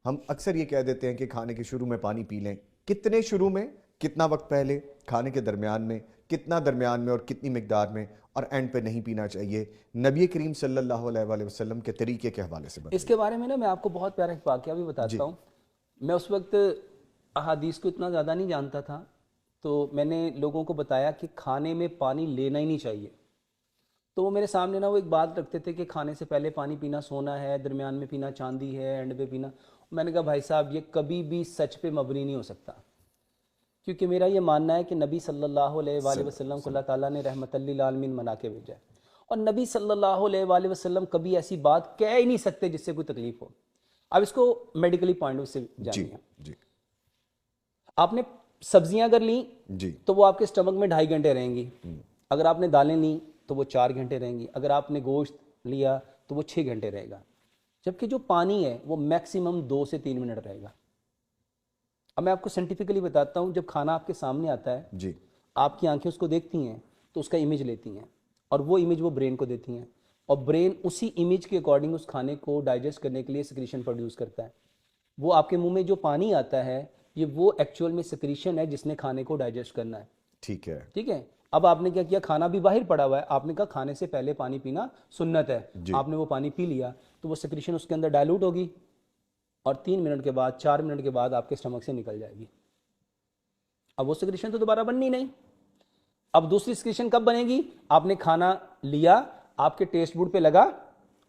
हम अक्सर ये कह देते हैं कि खाने के शुरू में पानी पी लें। कितने शुरू में, कितना वक्त पहले, खाने के दरमियान में, कितना दरमियान में और कितनी मिकदार में, और एंड पे नहीं पीना चाहिए, नबी करीम सल्लल्लाहु अलैहि वसल्लम के तरीके के हवाले से बताइए। इसके बारे में ना मैं आपको बहुत प्यारा एक वाकया भी जी बताता हूँ। मैं उस वक्त अहादीस को इतना ज़्यादा नहीं जानता था, तो मैंने लोगों को बताया कि खाने में पानी लेना ही नहीं चाहिए। तो वो मेरे सामने ना वो एक बात रखते थे कि खाने से पहले पानी पीना सोना है, दरमियान में पीना चांदी है, एंड पे पीना। मैंने कहा भाई साहब ये कभी भी सच पे मबनी नहीं हो सकता, क्योंकि मेरा ये मानना है कि नबी सल्लल्लाहु अलैहि वसल्लम को अल्लाह ताला ने रहमतल लिल आलमीन बना के भेजा है, और नबी सल्लल्लाहु अलैहि वसल्लम कभी ऐसी बात कह ही नहीं सकते जिससे कोई तकलीफ हो। अब इसको मेडिकली पॉइंट ऑफ से जी जानिए। जी आपने सब्जियां अगर ली जी। तो वो आपके स्टमक में 2.5 घंटे रहेंगी। अगर आपने दालें ली तो वो 4 घंटे रहेंगी। अगर आपने गोश्त लिया तो वो 6 घंटे रहेगा। जबकि जो पानी है वो मैक्सिमम 2 से 3 मिनट रहेगा। अब मैं आपको साइंटिफिकली बताता हूँ, जब खाना आपके सामने आता है, जी आपकी आंखें उसको देखती हैं तो उसका इमेज लेती हैं, और वो इमेज वो ब्रेन को देती हैं, और ब्रेन उसी इमेज के अकॉर्डिंग उस खाने को डाइजेस्ट करने के लिए सिक्रीशन प्रोड्यूस करता है। वो आपके मुंह में जो पानी आता है ये वो एक्चुअल में सिक्रीशन है जिसने खाने को डाइजेस्ट करना है। ठीक है। ठीक है। अब आपने क्या किया, खाना भी बाहर पड़ा हुआ है, आपने कहा खाने से पहले पानी पीना सुन्नत है। जी आपने वो पानी पी लिया तो वो सिक्रीशन उसके अंदर डाइल्यूट होगी, और 3 मिनट के बाद, 4 मिनट के बाद आपके स्टमक से निकल जाएगी। अब वो सिक्रीशन तो दोबारा बननी नहीं। अब दूसरी सिक्रीशन कब बनेगी? आपने खाना लिया, आपके टेस्ट बुड पे लगा,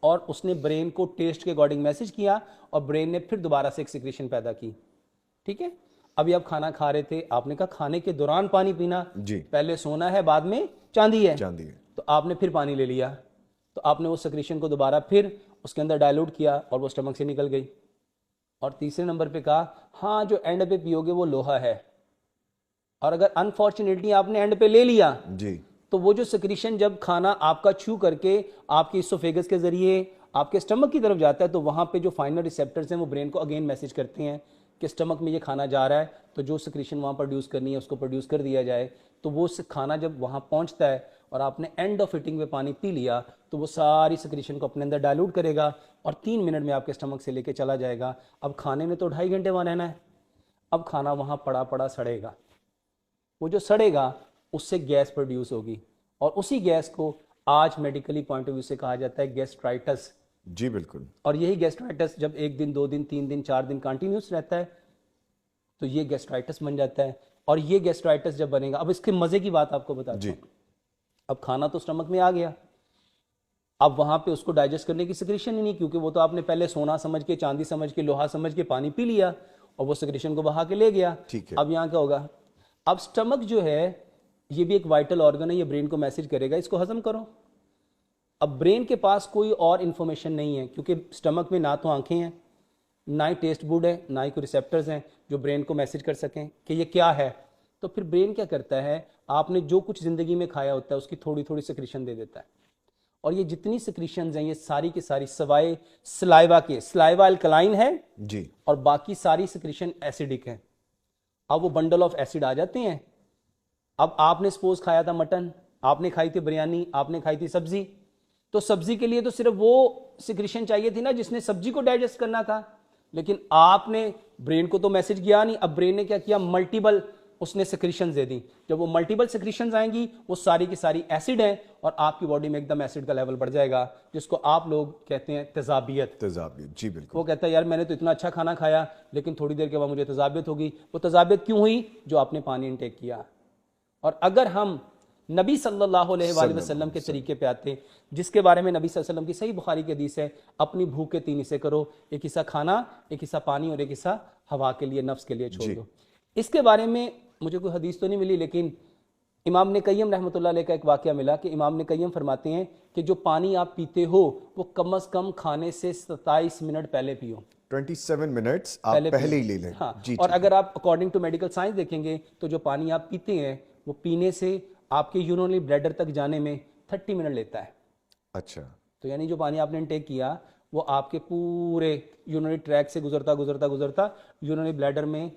और उसने ब्रेन को टेस्ट के अकॉर्डिंग मैसेज किया, और ब्रेन ने फिर दोबारा से एक सिक्रीशन पैदा की। ठीक है। अभी आप खाना खा रहे थे, आपने कहा खाने के दौरान पानी पीना, जी। पहले सोना है बाद में चांदी है। चांदी है। तो आपने फिर पानी ले लिया, तो आपने वो सिक्रीशन को दोबारा फिर उसके अंदर डाइल्यूट किया और वो स्टमक से निकल गई। और तीसरे नंबर पे कहा हाँ जो एंड पे पियोगे वो लोहा है, और अगर अनफॉर्चुनेटली आपने एंड पे ले लिया जी तो वो जो सिक्रीशन जब खाना आपका छू करके आपके इसोफेगस के जरिए आपके स्टमक की तरफ जाता है, तो वहाँ पे जो फाइनल रिसेप्टर्स हैं वो ब्रेन को अगेन मैसेज करते हैं कि स्टमक में ये खाना जा रहा है, तो जो सिक्रीशन वहाँ प्रोड्यूस करनी है उसको प्रोड्यूस कर दिया जाए। तो वो खाना जब वहाँ पहुँचता है और आपने एंड ऑफ ईटिंग में पानी पी लिया, तो वो सारी सिक्रीशन को अपने अंदर डाइल्यूट करेगा और 3 मिनट में आपके स्टमक से लेके चला जाएगा। अब खाने में तो 2.5 घंटे वहाँ रहना है। अब खाना वहाँ पड़ा पड़ा सड़ेगा। वो जो सड़ेगा उससे गैस प्रोड्यूस होगी, और उसी गैस को आज मेडिकली पॉइंट ऑफ व्यू से कहा जाता है गैस्ट्राइटिस। जी बिल्कुल। और यही गैस्ट्राइटिस जब 1 दिन 2 दिन 3 दिन 4 दिन कंटिन्यूस रहता है तो ये गैस्ट्राइटिस बन जाता है। और ये गैस्ट्राइटिस जब बनेगा, अब इसके मजे की बात आपको बताता हूँ। अब खाना तो स्टमक में आ गया, अब वहां पे उसको डाइजेस्ट करने की सिक्रीशन ही नहीं, क्योंकि वो तो आपने पहले सोना समझ के, चांदी समझ के, लोहा समझ के पानी पी लिया और वो सिक्रीशन को बहा के ले गया। ठीक है। अब यहाँ क्या होगा? अब स्टमक जो है ये भी एक वाइटल ऑर्गन है, ये ब्रेन को मैसेज करेगा इसको हजम करो। अब ब्रेन के पास कोई और इंफॉर्मेशन नहीं है, क्योंकि स्टमक में ना तो आंखें हैं, ना ही टेस्ट बुड है, ना ही कोई रिसेप्टर्स हैं जो ब्रेन को मैसेज कर सकें कि ये क्या है। तो फिर ब्रेन क्या करता है, आपने जो कुछ जिंदगी में खाया होता है उसकी थोड़ी थोड़ी सिक्रीशन दे देता है। और ये जितनी सिक्रीशंस हैं ये सारी की सारी सवाए सलाइवा के, सलाइवा अल्कलाइन है जी। और बाकी सारी सिक्रीशन एसिडिक है। अब वो बंडल ऑफ एसिड आ जाते हैं। अब आपने सपोज खाया था मटन, आपने खाई थी बिरयानी, आपने खाई थी सब्जी, तो सब्जी के लिए तो सिर्फ वो सिक्रीशन चाहिए थी ना जिसने सब्जी को डाइजेस्ट करना था, लेकिन आपने ब्रेन को तो मैसेज किया नहीं। अब ब्रेन ने क्या किया, मल्टीपल उसने सिक्रीशन दे दी। जब वो मल्टीपल सिक्रीशन आएंगी वो सारी की सारी एसिड है और आपकी बॉडी में एकदम एसिड का लेवल बढ़ जाएगा, जिसको आप लोग कहते हैं तेजाबियत। तेजाबियत, जी बिल्कुल। वो कहता है यार मैंने तो इतना अच्छा खाना खाया लेकिन थोड़ी देर के बाद मुझे तेजाबियत होगी। वो तेजाबियत क्यों हुई? जो आपने पानी इनटेक किया। और अगर हम नबी सल्लल्लाहु अलैहि वसल्लम के तरीके पे आते, जिसके बारे में नबी सल्लल्लाहु अलैहि वसल्लम की सही बुखारी की हदीस है, अपनी भूख के 3 हिस्से करो, एक हिस्सा खाना, एक हिस्सा पानी और एक हिस्सा हवा के लिए, नफ्स के लिए छोड़ दो। इसके बारे में मुझे कोई हदीस तो नहीं मिली, लेकिन इमाम ने कय्यम रहमतुल्लाह अलैह का एक वाकया मिला कि इमाम ने कय्यम फरमाते हैं कि जो पानी आप पीते हो वो कम से कम खाने से 27 मिनट पहले पियो। 27 मिनट्स आप पहले ही ले लें। हाँ। जी। और अगर आप अकॉर्डिंग टू मेडिकल साइंस देखेंगे तो जो पानी आप पीते हैं वो पीने से आपके यूरिनरी ब्लैडर तक जाने में 30 मिनट लेता है। अच्छा। तो यानी जो पानी आपने इनटेक किया वो आपके पूरे यूरिनरी ट्रैक से गुजरता गुजरता गुजरता यूरिनरी ब्लैडर में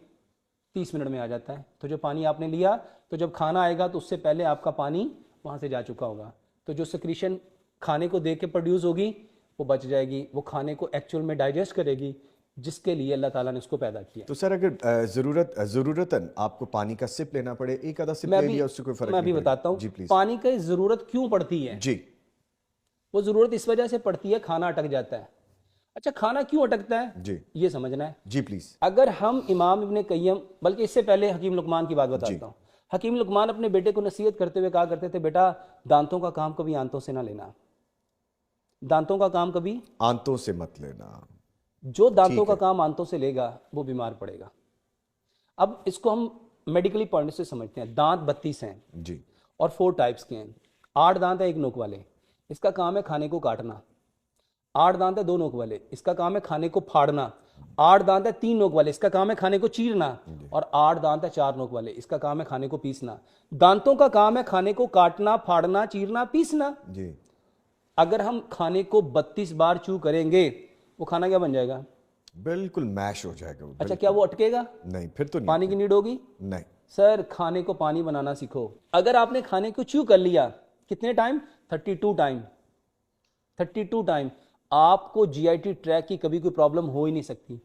30 मिनट में आ जाता है। तो जो पानी आपने लिया, तो जब खाना आएगा तो उससे पहले आपका पानी वहाँ से जा चुका होगा। तो जो सिक्रीशन खाने को दे के प्रोड्यूस होगी वो बच जाएगी, वो खाने को एक्चुअल में डाइजेस्ट करेगी। जिसके लिए अल्लाह ताला ने उसको पैदा किया। तो सर अगर ज़रूरतन आपको पानी का सिप लेना पड़े, एक आधा सिप मैं ले भी लिया, उससे कोई फर्क मैं नहीं भी पड़ेगा? बताता जी हूँ प्लीज। पानी की ज़रूरत क्यों पड़ती है। जी वो ज़रूरत इस वजह से पड़ती है, खाना अटक जाता है। अच्छा, खाना क्यों अटकता है जी ये समझना है। जी प्लीज। अगर हम इमाम इब्ने कय्यम, बल्कि इससे पहले हकीम लुकमान की बात बताता हूँ। हकीम लुकमान अपने बेटे को नसीहत करते हुए कहा करते थे, बेटा दांतों का काम कभी आंतों से ना लेना, दांतों का काम कभी, आंतों से मत लेना। जो दांतों ठीक का है। काम आंतों से लेगा वो बीमार पड़ेगा। अब इसको हम मेडिकली पॉइंट से समझते हैं। दांत 32 हैं जी और 4 टाइप्स के हैं। 8 दांत है एक नोक वाले, इसका काम है खाने को काटना। 8 दांत है 2 नोक वाले, इसका काम है खाने को फाड़ना। 8 दांत है 3 नोक वाले, इसका काम है खाने को चीरना। और 8 दांत है 4 नोक वाले, इसका काम है खाने को पीसना। दांतों का काम है खाने को काटना, फाड़ना, चीरना, पीसना। जी अगर हम खाने को 32 बार चू करेंगे, वो खाना क्या बन जाएगा? बिल्कुल मैश हो जाएगा वो, अच्छा, क्या वो अटकेगा? नहीं फिर तो नहीं। पानी की नीड होगी। नहीं। सर खाने को पानी बनाना सीखो। अगर आपने खाने को च्यू कर लिया, कितने टाइम? 32 टाइम। 32 टाइम आपको जीआईटी ट्रैक की कभी कोई प्रॉब्लम हो ही नहीं सकती।